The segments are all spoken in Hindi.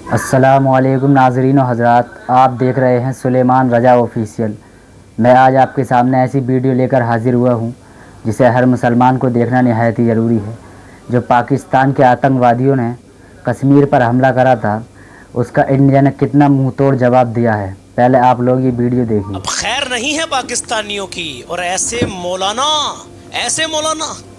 अस्सलामुअलैकुम नाज़रीन व हज़रात, आप देख रहे हैं सुलेमान रजा ऑफिशियल। मैं आज आपके सामने ऐसी वीडियो लेकर हाजिर हुआ हूं जिसे हर मुसलमान को देखना निहायत ही ज़रूरी है। जो पाकिस्तान के आतंकवादियों ने कश्मीर पर हमला करा था, उसका इंडिया ने कितना मुंह तोड़ जवाब दिया है। पहले आप लोग ये वीडियो देखिए। अब खैर नहीं है पाकिस्तानियों की, और ऐसे मौलाना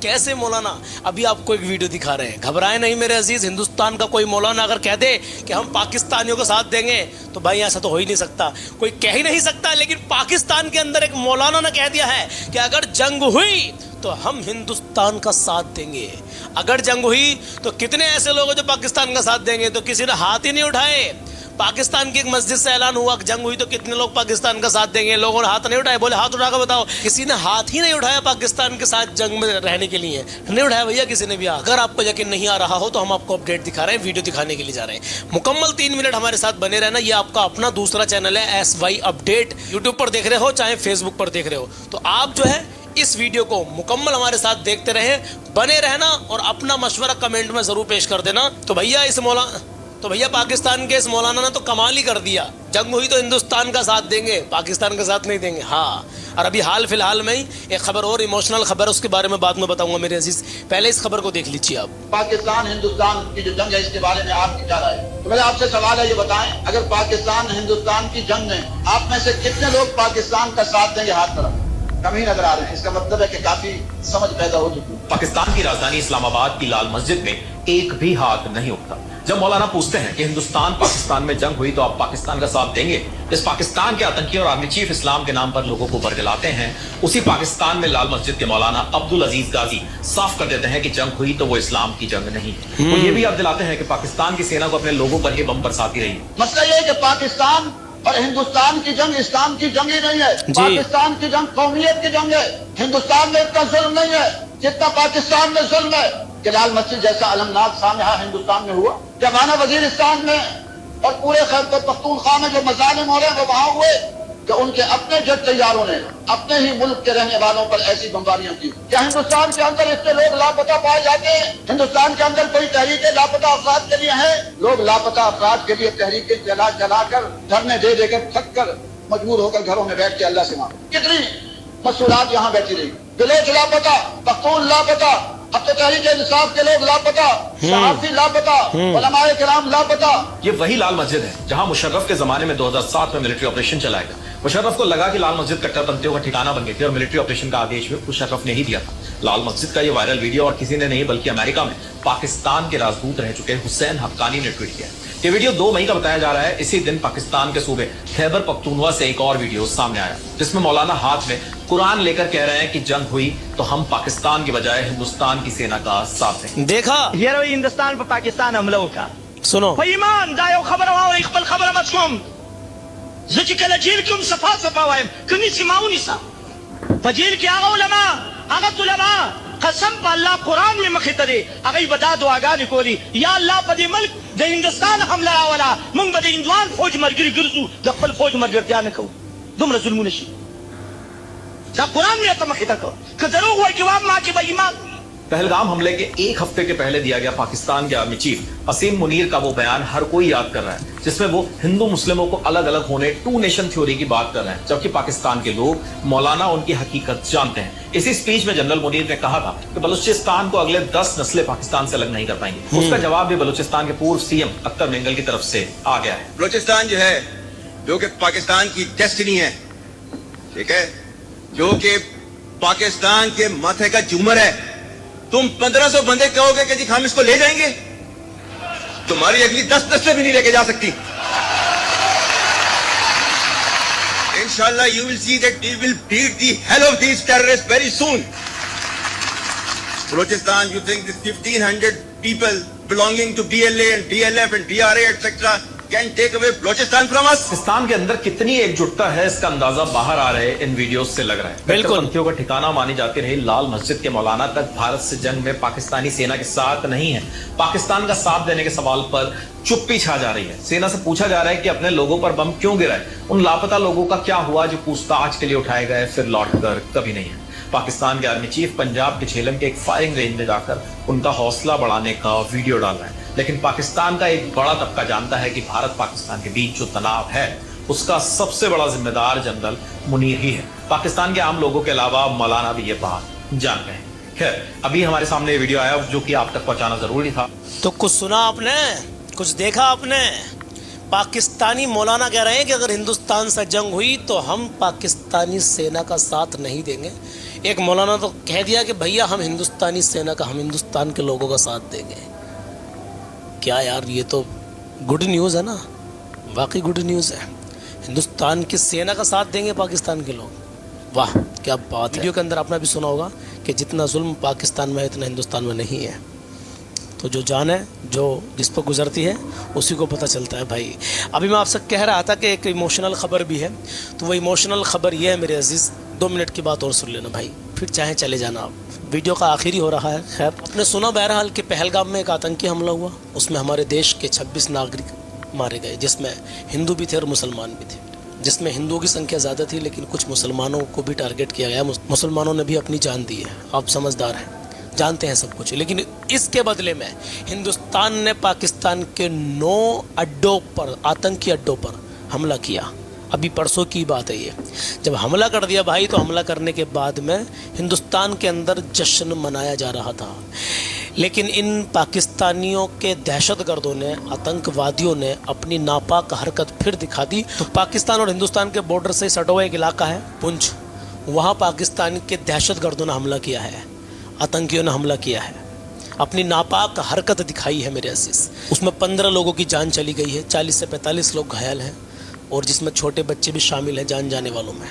कैसे मौलाना। अभी आपको एक वीडियो दिखा रहे हैं, घबराए नहीं मेरे अजीज। हिंदुस्तान का कोई मौलाना अगर कह दे कि हम पाकिस्तानियों का साथ देंगे तो भाई ऐसा तो हो ही नहीं सकता, कोई कह ही नहीं सकता। लेकिन पाकिस्तान के अंदर एक मौलाना ने कह दिया है कि अगर जंग हुई तो हम हिंदुस्तान का साथ देंगे। अगर जंग हुई तो कितने ऐसे लोग हैं जो पाकिस्तान का साथ देंगे, तो किसी ने हाथ ही नहीं उठाए। पाकिस्तान की एक मस्जिद से ऐलान हुआ जंग हुई तो कितने लोग पाकिस्तान का साथ देंगे, लोगों ने हाथ नहीं उठाए। बोले हाथ उठाकर बताओ, किसी ने हाथ ही नहीं उठाया पाकिस्तान के साथ जंग में रहने के लिए, नहीं उठाया भैया किसी ने भी। अगर आपको यकीन नहीं आ रहा हो तो हम आपको अपडेट दिखा रहे हैं, वीडियो दिखाने के लिए जा रहे हैं। मुकम्मल 3 मिनट हमारे साथ बने रहना। ये आपका अपना दूसरा चैनल है SY अपडेट, यूट्यूब पर देख रहे हो चाहे फेसबुक पर देख रहे हो, तो आप जो है इस वीडियो को मुकम्मल हमारे साथ देखते रहे, बने रहना और अपना मशवरा कमेंट में जरूर पेश कर देना। तो भैया पाकिस्तान के इस मौलाना ने तो कमाल ही कर दिया। जंग हुई तो हिंदुस्तान का साथ देंगे, पाकिस्तान का साथ नहीं देंगे। हाँ, और अभी हाल फिलहाल में ही एक खबर और इमोशनल खबर है, उसके बारे में बाद में बताऊंगा मेरे अजीज। पहले इस खबर को देख लीजिए आप। पाकिस्तान हिंदुस्तान की जो जंग है इसके बारे में आपकी क्या राय है? तो मेरा आपसे सवाल है, ये बताएं, अगर पाकिस्तान हिंदुस्तान की जंग में आप में से कितने लोग पाकिस्तान का साथ देंगे? हाथ तरफ कम ही नजर आ रहे हैं। इसका मतलब है कि काफी समझ पैदा हो चुकी है। पाकिस्तान की राजधानी इस्लामाबाद की लाल मस्जिद में एक भी हाथ नहीं उठता। जब मौलाना पूछते हैं कि हिंदुस्तान पाकिस्तान में जंग हुई तो आप पाकिस्तान का साथ देंगे, इस पाकिस्तान के आतंकी और आर्मी चीफ इस्लाम के नाम पर लोगों को बरगलाते हैं, उसी पाकिस्तान में लाल मस्जिद के मौलाना अब्दुल अजीज गाजी साफ कर देते हैं कि जंग हुई तो वो इस्लाम की जंग नहीं है। वो ये भी याद दिलाते हैं कि पाकिस्तान की सेना को अपने लोगों पर ही बम बरसाती रही। मसला ये है कि पाकिस्तान और हिंदुस्तान की जंग इस्लाम की जंग ही नहीं है। पाकिस्तान की जंग कौमियत की जंग है। हिंदुस्तान में इतना जुल्म नहीं है जितना पाकिस्तान में जुल्म है। कि लाल मस्जिद जैसा अलमनाक सामना हिंदुस्तान में हुआ, जमाना वजीरिस्तान में और पूरे खैबर पख्तूनख्वा में जो मजालिम हो रहे हैं वो वहां हुए कि उनके अपने जेट तैयारों ने अपने ही मुल्क के रहने वालों पर ऐसी बमबारियां की। क्या हिंदुस्तान के अंदर इससे लोग लापता पाए जाते हैं? हिंदुस्तान के अंदर कोई तहरीकें लापता अफराद के लिए हैं? लोग लापता अफराद के लिए तहरीकें जलाकर धरने दे देकर थक कर मजबूर होकर घरों में बैठ के अल्लाह से मांगे। कितनी मसूरात यहाँ बैठी रही। बिलोच लापता, पख्तून लापता, अब तो तहरीक इंसाफ के लोग लापता, सहाफी लापता, उलमाए किराम लापता। ये वही लाल मस्जिद है जहां मुशर्रफ के जमाने में 2007 में मिलिट्री ऑपरेशन चलाया गया। मुशर्रफ को लगा कि लाल मस्जिद कट्टरपंथियों का ठिकाना बन गई थी और मिलिट्री ऑपरेशन का आदेश भी मुशर्रफ ने ही दिया था। लाल मस्जिद का ये वायरल वीडियो और किसी ने नहीं बल्कि अमेरिका में पाकिस्तान के राजदूत रह चुके हुसैन हक्कानी ने ट्वीट किया। ये वीडियो 2 मई का बताया जा रहा है। इसी दिन पाकिस्तान के सूबे खैबर पख्तूनख्वा से एक और वीडियो सामने आया जिसमें मौलाना हाथ में कुरान लेकर कह रहे हैं कि जंग हुई तो हम पाकिस्तान की बजाय हिंदुस्तान की सेना का साथ देंगे। देखा ये रही हिंदुस्तान पर पाकिस्तान हमलों का। सुनो ईमान दायो खबर वाओ इकबल खबर मचकुम जची कल जेल कुम सफा सफावाय कनी सिमाउनी सा फजील के आगा उलमा आगा तुलमा कसम पर अल्लाह कुरान में मखतरे अगई बता दो आगा निकोली या अल्लाह पदे मुल्क दे हिंदुस्तान हमला वाला मुंग बदे इंदवान फौज मरगिर गिरजू दखल फौज मरगिर त्या न को दुमरा जुल्म नशी दा कुरान में तमखता को कदरो हुआ जवाब मां के बेईमान। पहलगाम हमले के 1 हफ्ते के पहले दिया गया पाकिस्तान के आर्मी चीफ असीम मुनीर का वो बयान हर कोई याद कर रहा है जिसमें वो हिंदू मुस्लिमों को अलग अलग होने 2 नेशन थ्योरी की बात कर रहे हैं, जबकि पाकिस्तान के लोग मौलाना उनकी हकीकत जानते हैं। इसी स्पीच में जनरल मुनीर ने कहा था कि बलूचिस्तान को अगले 10 नस्लें पाकिस्तान से अलग नहीं कर पाएंगे। उसका जवाब भी बलूचिस्तान के पूर्व CM अख्तर मेंगल की तरफ से आ गया है। बलूचिस्तान जो है, जो कि पाकिस्तान की डेस्टिनी है, ठीक है, जो कि पाकिस्तान के माथे का झूमर है, तुम 1500 बंदे कहोगे कि जी हम इसको ले जाएंगे, तुम्हारी अगली 10 नस्लें भी नहीं लेके जा सकती। इंशाल्लाह you will see that we will beat the hell of these terrorists very soon. Balochistan, you think this 1500 people belonging to BLA and BLF and DRA etc. can take away Balochistan from us? Pakistan के अंदर कितनी एकजुटता है इसका अंदाजा बाहर आ रहे इन वीडियोस से लग रहा है। बिल्कुल पंथियों का ठिकाना मानी जाती रही लाल मस्जिद के मौलाना तक भारत से जंग में पाकिस्तानी सेना के साथ नहीं है। पाकिस्तान का साथ देने के सवाल पर चुप्पी छा जा रही है। सेना से पूछा जा रहा है कि अपने लोगों पर बम क्यों गिराए, उन लापता लोगों का क्या हुआ जो पूछताछ के लिए उठाए गए फिर लौटकर कभी नहीं है। पाकिस्तान के आर्मी चीफ पंजाब के झेलम के एक फायरिंग रेंज में जाकर उनका हौसला बढ़ाने का वीडियो डाल रहा है लेकिन पाकिस्तान का एक बड़ा तबका जानता है कि भारत पाकिस्तान के बीच जो तनाव है उसका सबसे बड़ा जिम्मेदार जनरल मुनीर ही है। पाकिस्तान के आम लोगों के अलावा मौलाना भी ये बात जान रहे हैं। खैर, अभी हमारे सामने ये वीडियो आया जो कि आप तक पहुंचाना जरूरी था। तो कुछ सुना आपने, कुछ देखा आपने? पाकिस्तानी मौलाना कह रहे हैं कि अगर हिंदुस्तान से जंग हुई तो हम पाकिस्तानी सेना का साथ नहीं देंगे। एक मौलाना तो कह दिया कि भैया हम हिंदुस्तानी सेना का, हम हिंदुस्तान के लोगों का साथ देंगे। क्या यार, ये तो गुड न्यूज़ है ना, वाकई गुड न्यूज़ है। हिंदुस्तान की सेना का साथ देंगे पाकिस्तान के लोग, वाह क्या बात है। वीडियो के अंदर आपने भी सुना होगा कि जितना जुल्म पाकिस्तान में है इतना हिंदुस्तान में नहीं है। तो जो जान है, जो जिस पर गुजरती है उसी को पता चलता है भाई। अभी मैं आपसे कह रहा था कि एक इमोशनल ख़बर भी है, तो वो इमोशनल ख़बर ये है मेरे अजीज़, 2 मिनट की बात और सुन लेना भाई, फिर चाहे चले जाना आप। वीडियो का आखिरी हो रहा है। खैर, आपने सुना बहरहाल कि पहलगाम में एक आतंकी हमला हुआ, उसमें हमारे देश के 26 नागरिक मारे गए, जिसमें हिंदू भी थे और मुसलमान भी थे। जिसमें हिंदुओं की संख्या ज़्यादा थी लेकिन कुछ मुसलमानों को भी टारगेट किया गया। मुसलमानों ने भी अपनी जान दी है, आप समझदार हैं, जानते हैं सब कुछ। लेकिन इसके बदले में हिंदुस्तान ने पाकिस्तान के 9 अड्डों पर, आतंकी अड्डों पर हमला किया। अभी परसों की बात है ये। जब हमला कर दिया भाई, तो हमला करने के बाद में हिंदुस्तान के अंदर जश्न मनाया जा रहा था। लेकिन इन पाकिस्तानियों के दहशतगर्दों ने, आतंकवादियों ने अपनी नापाक हरकत फिर दिखा दी। तो पाकिस्तान और हिंदुस्तान के बॉर्डर से सटा हुआ एक इलाका है पुंछ, वहाँ पाकिस्तान के दहशतगर्दों ने हमला किया है, आतंकियों ने हमला किया है, अपनी नापाक हरकत दिखाई है मेरे अजीज। उसमें 15 लोगों की जान चली गई है, 40 से 45 लोग घायल हैं, और जिसमें छोटे बच्चे भी शामिल हैं जान जाने वालों में।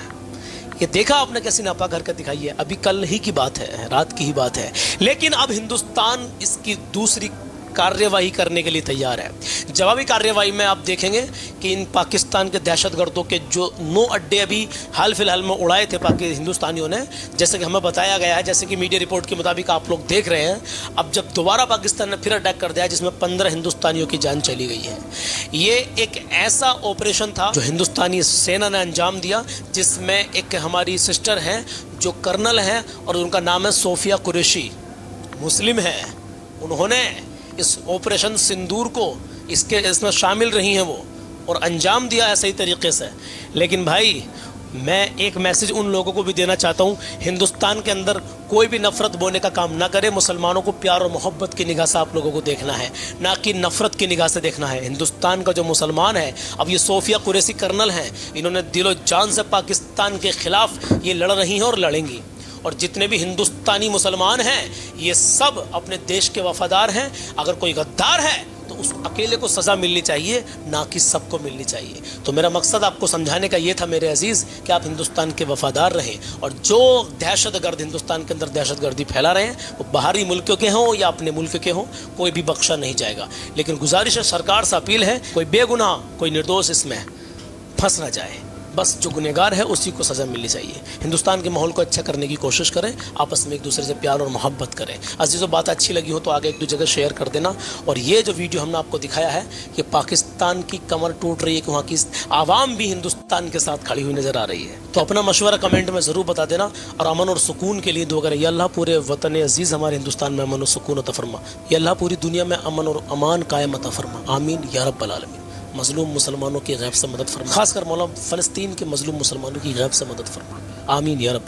ये देखा आपने कैसी नापाक हरकत दिखाई है। अभी कल ही की बात है, रात की ही बात है। लेकिन अब हिंदुस्तान इसकी दूसरी कार्यवाही करने के लिए तैयार है। जवाबी कार्यवाही में आप देखेंगे कि इन पाकिस्तान के दहशतगर्दों के जो 9 अड्डे अभी हाल फिलहाल में उड़ाए थे हिंदुस्तानियों ने, जैसे कि हमें बताया गया है, जैसे कि मीडिया रिपोर्ट के मुताबिक आप लोग देख रहे हैं, अब जब दोबारा पाकिस्तान ने फिर अटैक कर दिया जिसमें 15 हिंदुस्तानियों की जान चली गई है। ये एक ऐसा ऑपरेशन था जो हिंदुस्तानी सेना ने अंजाम दिया, जिसमें एक हमारी सिस्टर हैं जो कर्नल हैं और उनका नाम है सोफिया कुरैशी, मुस्लिम है। उन्होंने इस ऑपरेशन सिंदूर को इसमें शामिल रही हैं वो, और अंजाम दिया है सही तरीके से। लेकिन भाई मैं एक मैसेज उन लोगों को भी देना चाहता हूँ, हिंदुस्तान के अंदर कोई भी नफ़रत बोने का काम ना करे। मुसलमानों को प्यार और मोहब्बत की निगाह से आप लोगों को देखना है, ना कि नफ़रत की निगाह से देखना है। हिंदुस्तान का जो मुसलमान है, अब ये सोफिया कुरैशी कर्नल हैं, इन्होंने दिलो जान से पाकिस्तान के ख़िलाफ़ ये लड़ रही हैं और लड़ेंगी। और जितने भी हिंदुस्तानी मुसलमान हैं ये सब अपने देश के वफादार हैं। अगर कोई गद्दार है तो उस अकेले को सज़ा मिलनी चाहिए, ना कि सबको मिलनी चाहिए। तो मेरा मकसद आपको समझाने का ये था मेरे अजीज़ कि आप हिंदुस्तान के वफादार रहें, और जो दहशतगर्द हिंदुस्तान के अंदर दहशतगर्दी फैला रहे हैं वो बाहरी मुल्कों के हों या अपने मुल्क के हों, कोई भी बख्शा नहीं जाएगा। लेकिन गुजारिश है, सरकार से अपील है, कोई बेगुनाह कोई निर्दोष इसमें फंस ना जाए। बस जो गुनहगार है उसी को सज़ा मिलनी चाहिए। हिंदुस्तान के माहौल को अच्छा करने की कोशिश करें, आपस में एक दूसरे से प्यार और मोहब्बत करें। अजीज़ों, बात अच्छी लगी हो तो आगे एक दो जगह शेयर कर देना। और ये जो वीडियो हमने आपको दिखाया है कि पाकिस्तान की कमर टूट रही है, कि वहाँ की आवाम भी हिंदुस्तान के साथ खड़ी हुई नज़र आ रही है, तो अपना मशवरा कमेंट में ज़रूर बता देना। और अमन और सुकून के लिए दुआ करें, या अल्लाह पूरे वतन अजीज़ हमारे हिंदुस्तान में अमन और सुकून अता फरमा, या अल्लाह पूरी दुनिया में अमन और अमान कायम अता फरमा, आमीन या रब्बल आलमीन। मज़लूम मुसलमानों की गैब से मदद फरमा, खासकर मौला फ़लस्तीन के मज़लूम मुसलमानों की गैब से मदद फरमा, आमीन या रब्बल।